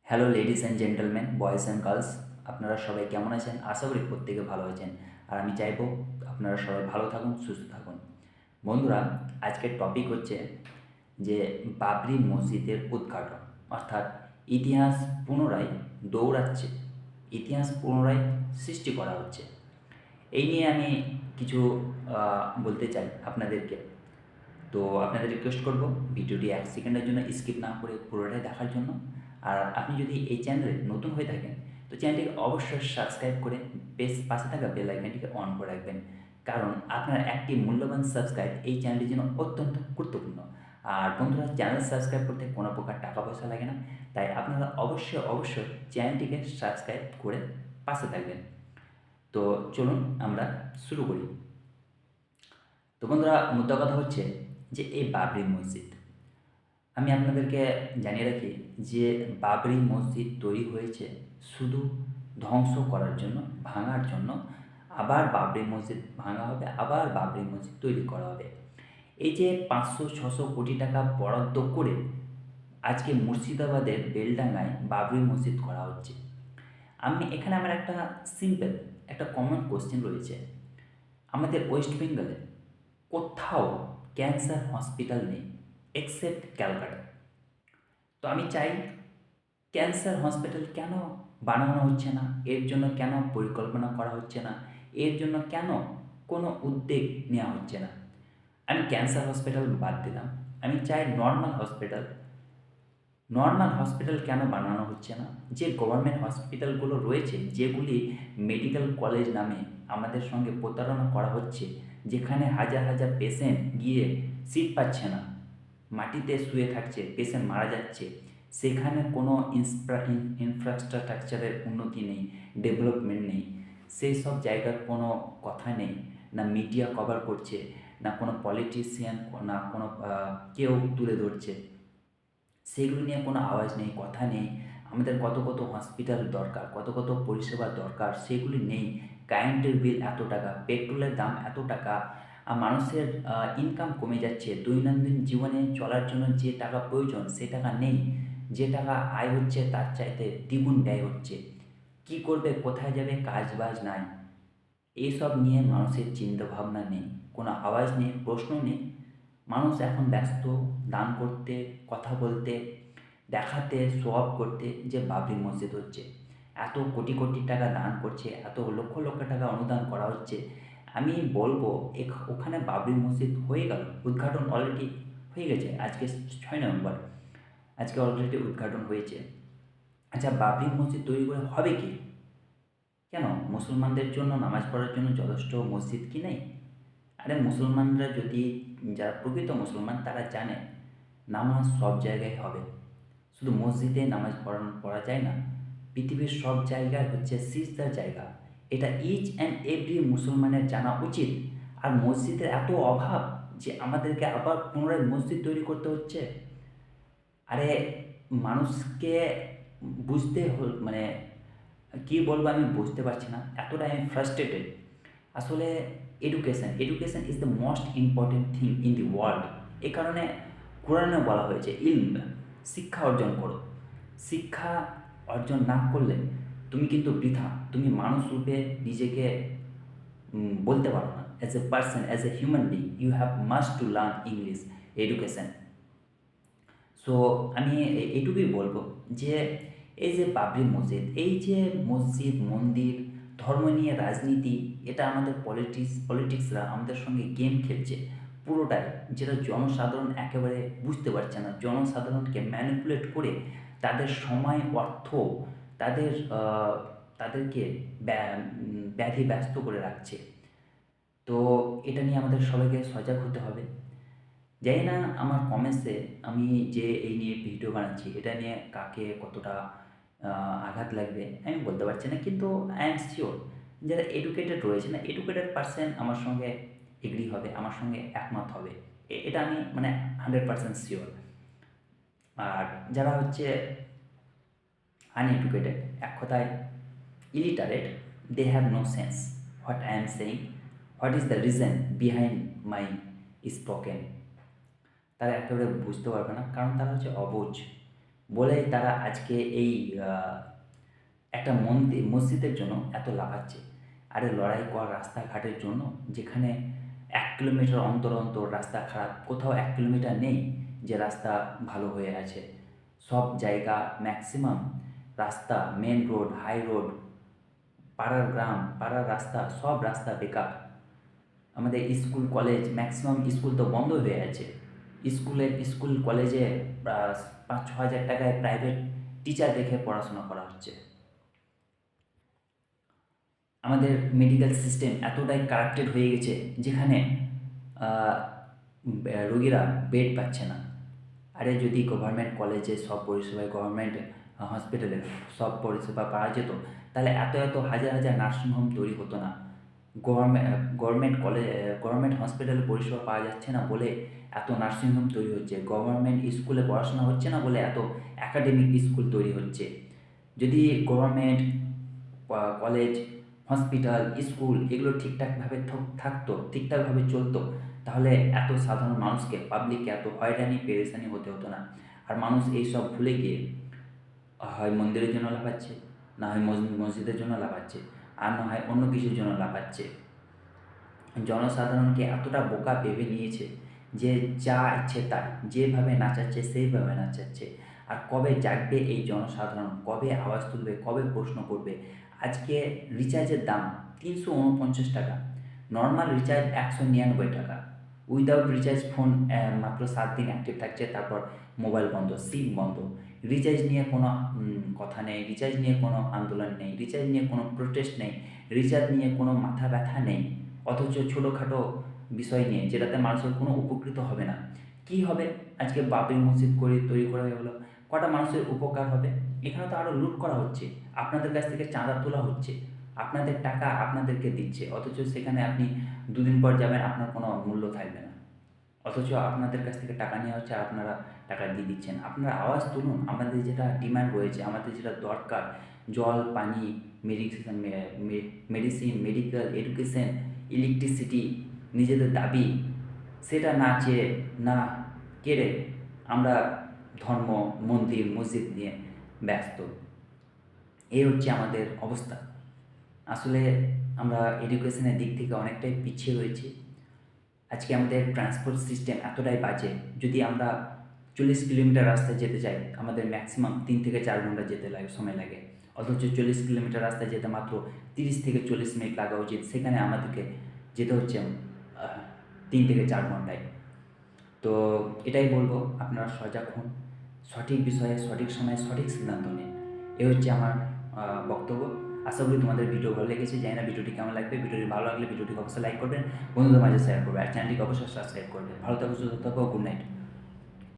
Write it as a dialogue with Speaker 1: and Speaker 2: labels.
Speaker 1: Hello ladies and gentleman, boys and girls, আপনারা সবাই কেমন আছেন? আশা করি প্রত্যেকে ভালো আছেন। আর আমি চাইবো আপনারা সবাই ভালো থাকুন, সুস্থ থাকুন। বন্ধুরা, আজকের টপিক হচ্ছে যে বাবরি মসজিদের উদ্ঘাটন, অর্থাৎ ইতিহাস পুনরায় দৌড়াচ্ছে, ইতিহাস পুনরায় সৃষ্টি করা হচ্ছে। এই নিয়ে আমি কিছু বলতে চাই আপনাদেরকে। তো আপনাদের রিকোয়েস্ট করব ভিডিওটি 1 সেকেন্ডের জন্য স্কিপ না করে পুরোটাই দেখার জন্য। আর আপনি যদি এই চ্যানেলে নতুন হয়ে থাকেন তো চ্যানেলটিকে অবশ্যই সাবস্ক্রাইব করে পাশে থাকা বেল আইকনটিকে অন করে রাখবেন, কারণ আপনার একটি মূল্যবান সাবস্ক্রাইব এই চ্যানেলটির জন্য অত্যন্ত গুরুত্বপূর্ণ। আর বন্ধুরা, চ্যানেল সাবস্ক্রাইব করতে কোনো প্রকার টাকা পয়সা লাগে না, তাই আপনারা অবশ্যই চ্যানেলটিকে সাবস্ক্রাইব করে পাশে থাকবেন। তো চলুন আমরা শুরু করি। তো বন্ধুরা, মুদ্রা কথা হচ্ছে যে এই বাবরি মসজিদ, আমি আপনাদেরকে জানিয়ে রাখি যে বাবরি মসজিদ তৈরি হয়েছে শুধু ধ্বংস করার জন্য, ভাঙার জন্য। আবার বাবরি মসজিদ ভাঙা হবে, আবার বাবরি মসজিদ তৈরি করা হবে। এই যে 500-600 কোটি টাকা বরাদ্দ করে আজকে মুর্শিদাবাদের বেলডাঙ্গায় বাবরি মসজিদ করা হচ্ছে। এখানে আমার একটা সিম্পল, একটা কমন কোশ্চেন রয়েছে। আমাদের ওয়েস্ট বেঙ্গলে কোথাও ক্যান্সার হসপিটাল নেই এক্সেপ্ট ক্যালকাটা। তো আমি চাই, ক্যান্সার হসপিটাল কেন বানানো হচ্ছে না, এর জন্য কেন পরিকল্পনা করা হচ্ছে না, এর জন্য কেন কোনো উদ্যোগ নেওয়া হচ্ছে না। আমি ক্যান্সার হসপিটাল বাদ দিলাম, আমি চাই নর্মাল হসপিটাল কেন বানানো হচ্ছে না। যে গভর্নমেন্ট হসপিটালগুলো রয়েছে, যেগুলি মেডিকেল কলেজ নামে আমাদের সঙ্গে প্রতারণা করা হচ্ছে, যেখানে হাজার হাজার পেশেন্ট গিয়ে সিট পাচ্ছে না, মাটিতে শুয়ে থাকছে, পেশেন্ট মারা যাচ্ছে, সেখানে কোনো ইনফ্রাস্ট্রাকচারের উন্নতি নেই, ডেভেলপমেন্ট নেই, সেই সব জায়গার কোনো কথা নেই। না মিডিয়া কভার করছে, না কোনো পলিটিশিয়ান, না কোনো কেউ তুলে ধরছে, সেগুলো নিয়ে কোনো আওয়াজ নেই, কথা নেই। আমাদের কত কত হসপিটাল দরকার, কত কত পরিষেবা দরকার, সেগুলি নেই। কারেন্টের বিল এত টাকা, পেট্রোলের দাম এত টাকা, আর মানুষের ইনকাম কমে যাচ্ছে, দৈনন্দিন জীবনে চলার জন্য যে টাকা প্রয়োজন সে টাকা নেই, যে টাকা আয় হচ্ছে তার চাইতে দ্বিগুণ ব্যয় হচ্ছে। কি করবে, কোথায় যাবে, কাজ বাজ নাই, এইসব নিয়ে মানুষের চিন্তাভাবনা নেই, কোনো আওয়াজ নেই, প্রশ্ন নেই। মানুষ এখন ব্যস্ত দান করতে, কথা বলতে, দেখাতে, শো অফ করতে যে বাবরি মসজিদ হচ্ছে, এত কোটি কোটি টাকা দান করছে, এত লক্ষ লক্ষ টাকা অনুদান করা হচ্ছে। আমি বলবো ওখানে বাবরি মসজিদ হয়ে গেল, উদ্ঘাটন অলরেডি হয়ে গেছে, আজকে 6 নভেম্বর, আজকে অলরেডি উদ্ঘাটন হয়েছে। আচ্ছা, বাবরি মসজিদ তৈরি করে হবে কি? কেন মুসলমানদের জন্য নামাজ পড়ার জন্য যথেষ্ট মসজিদ কি নেই? আরে মুসলমানরা যদি, যারা প্রকৃত মুসলমান তারা জানে নামাজ সব জায়গায় হবে, শুধু মসজিদে নামাজ পড়া যায় না। পৃথিবীর সব জায়গায় হচ্ছে সিজদার জায়গা, এটা ইচ অ্যান্ড এভরি মুসলমানের জানা উচিত। আর মসজিদের এত অভাব যে আমাদেরকে আবার পুনরায় মসজিদ তৈরি করতে হচ্ছে। আরে মানুষকে বুঝতে মানে কী বলবো আমি বুঝতে পারছি না, এতটাই আমি ফ্রাস্ট্রেটেড। আসলে education is the most important thing in the world. এই কারণে কোরআনে বলা হয়েছে ইলম, শিক্ষা অর্জন করো। শিক্ষা অর্জন না করলে তুমি কিন্তু বৃথা, তুমি মানুষ রূপে নিজেকে বলতে পারো না। As a person, as a human being, you have must to learn English education. So আমি এইটুকুই বলবো যে এই যে বাবরি মসজিদ, এই যে মসজিদ মন্দির, ধর্ম নিয়ে রাজনীতি, এটা আমাদের পলিটিক্সরা আমাদের সঙ্গে গেম খেলছে পুরোটাই, যেটা জনসাধারণ একেবারে বুঝতে পারছে না। জনসাধারণকে ম্যানিপুলেট করে তাদের সময়, অর্থ, তাদের তাদেরকে ব্যাধি ব্যস্ত করে রাখছে। তো এটা নিয়ে আমাদের সবাইকে সজাগ হতে হবে। জানি না আমার কমেন্টসে আমি যে এই নিয়ে ভিডিও বানাচ্ছি এটা নিয়ে কাকে কতটা আঘাত লাগবে আমি বলতে পারছি না, কিন্তু আই এম শিওর যারা এডুকেটেড রয়েছে, না এডুকেটেড পার্সন আমার সঙ্গে এগ্রি হবে, আমার সঙ্গে একমত হবে। এটা আমি মানে 100% শিওর। আর যারা হচ্ছে আনএডুকেটেড, এক কথায় illiterate, they have no sense what I am saying, what is the reason behind my spoken, তারা একেবারে বুঝতে পারবে না, কারণ তারা হচ্ছে অবুঝ। বলেই তারা আজকে এই একটা মসজিদের জন্য এত লাফাচ্ছে। আরে লড়াই কর রাস্তাঘাটের জন্য, যেখানে ১ কিলোমিটার অন্তর অন্তর রাস্তা খারাপ, কোথাও ১ কিলোমিটার নেই যে রাস্তা ভালো হয়ে আছে। সব জায়গা ম্যাক্সিমাম রাস্তা, মেন রোড, হাই রোড, পাড়ার গ্রাম, পাড়ার রাস্তা, সব রাস্তা বেকার। আমাদের স্কুল কলেজ, ম্যাক্সিমাম স্কুল তো বন্ধ হয়ে আছে। স্কুল কলেজে ৫-৬ হাজার টাকায় প্রাইভেট টিচার রেখে পড়াশোনা করা হচ্ছে। আমাদের মেডিকেল সিস্টেম এতটাই কারাপ্টেড হয়ে গেছে, যেখানে রোগীরা বেড পাচ্ছে না। আরে যদি গভর্নমেন্ট কলেজে সব পরিষেবায়, গভর্নমেন্ট হসপিটালে সব পরিষেবা পাওয়া যেত, তাহলে এত এত হাজার হাজার নার্সিংহোম তৈরি হতো না। গভর্নমেন্ট হসপিটালে পরিষেবা পাওয়া যাচ্ছে না বলে এত নার্সিংহোম তৈরি হচ্ছে। গভর্নমেন্ট স্কুলে পড়াশোনা হচ্ছে না বলে এত একাডেমিক স্কুল তৈরি হচ্ছে। যদি গভর্নমেন্ট কলেজ, হসপিটাল, স্কুল এগুলো ঠিকঠাকভাবে থাকতো, ঠিকঠাকভাবে চলতো, তাহলে এত সাধারণ মানুষকে, পাবলিককে এত হয়রানি পেরেশানি হতে হতো না। আর মানুষ এইসব ভুলে গিয়ে হয় মন্দিরের জন্য লাফাচ্ছে, না হয় মসজিদের জন্য লাফাচ্ছে, আর না হয় অন্য কিছুর জন্য লাফাচ্ছে। জনসাধারণকে এতটা বোকা ভেবে নিয়েছে যে যা ইচ্ছে তাই, যেভাবে নাচাচ্ছে সেইভাবে নাচাচ্ছে। আর কবে জাগবে এই জনসাধারণ, কবে আওয়াজ তুলবে, কবে প্রশ্ন করবে? আজকে রিচার্জের দাম ৩৪৯ টাকা, নর্মাল রিচার্জ ১৯৯ টাকা। উইদাউট রিচার্জ ফোন মাত্র 7 দিন অ্যাক্টিভ থাকছে, তারপর মোবাইল বন্ধ, সিম বন্ধ। রিচার্জ নিয়ে কোনো কথা নেই, রিচার্জ নিয়ে কোনো আন্দোলন নেই, রিচার্জ নিয়ে কোনো প্রোটেস্ট নেই, রিচার্জ নিয়ে কোনো মাথা ব্যথা নেই। অথচ ছোটোখাটো বিষয় নিয়ে, যেটাতে মানুষের কোনো উপকৃত হবে না, কী হবে? আজকে বাবরি মসজিদ তৈরি করা হলো, কটা মানুষের উপকার হবে? এখানে তো আরও লুট করা হচ্ছে, আপনাদের কাছ থেকে চাঁদা তোলা হচ্ছে, আপনাদের টাকা আপনাদেরকে দিচ্ছে, অথচ সেখানে আপনি 2 দিন পর যাবেন, আপনার কোনো মূল্য থাকবে না। অথচ আপনাদের কাছ থেকে টাকা নেওয়া হচ্ছে আর আপনারা টাকা দিয়ে দিচ্ছেন। আপনারা আওয়াজ তুলুন, আমাদের যেটা ডিমান্ড রয়েছে, আমাদের যেটা দরকার, জল, পানি, মেডিসিন, মেডিকেল, এডুকেশন, ইলেকট্রিসিটি, নিজেদের দাবি, সেটা না চেয়ে, না কেড়ে আমরা ধর্ম, মন্দির, মসজিদ নিয়ে ব্যস্ত। এই হচ্ছে আমাদের অবস্থা। আসলে আমরা এডুকেশনের দিক থেকে অনেকটাই পিছিয়ে রয়েছি। আজকে আমাদের ট্রান্সপোর্ট সিস্টেম এতটাই বাজে, যদি আমরা 40 কিলোমিটার রাস্তায় যেতে চাই, আমাদের ম্যাক্সিমাম 3 থেকে 4 ঘন্টা সময় লাগে। অথচ 40 কিলোমিটার রাস্তায় যেতে মাত্র 30 থেকে 40 মিনিট লাগা উচিত, সেখানে আমাদেরকে যেতে হচ্ছে 3 থেকে 4 ঘন্টায়। তো এটাই বলবো, আপনারা সজাগ হন, সঠিক বিষয়ে সঠিক সময়ে সঠিক সিদ্ধান্ত নিন। এ হচ্ছে আমার বক্তব্য। আশা করি তোমাদের ভিডিও ভালো লেগেছে। জানি না ভিডিওটি কেমন লাগবে। ভিডিওটি ভালো লাগলে ভিডিওটিকে অবশ্যই লাইক করবেন, বন্ধুদের মাঝে শেয়ার করবেন, আর চ্যানেলটিকে অবশ্যই সাবস্ক্রাইব করবেন। ভালো থাকো, সুস্থ থাকো, গুড নাইট।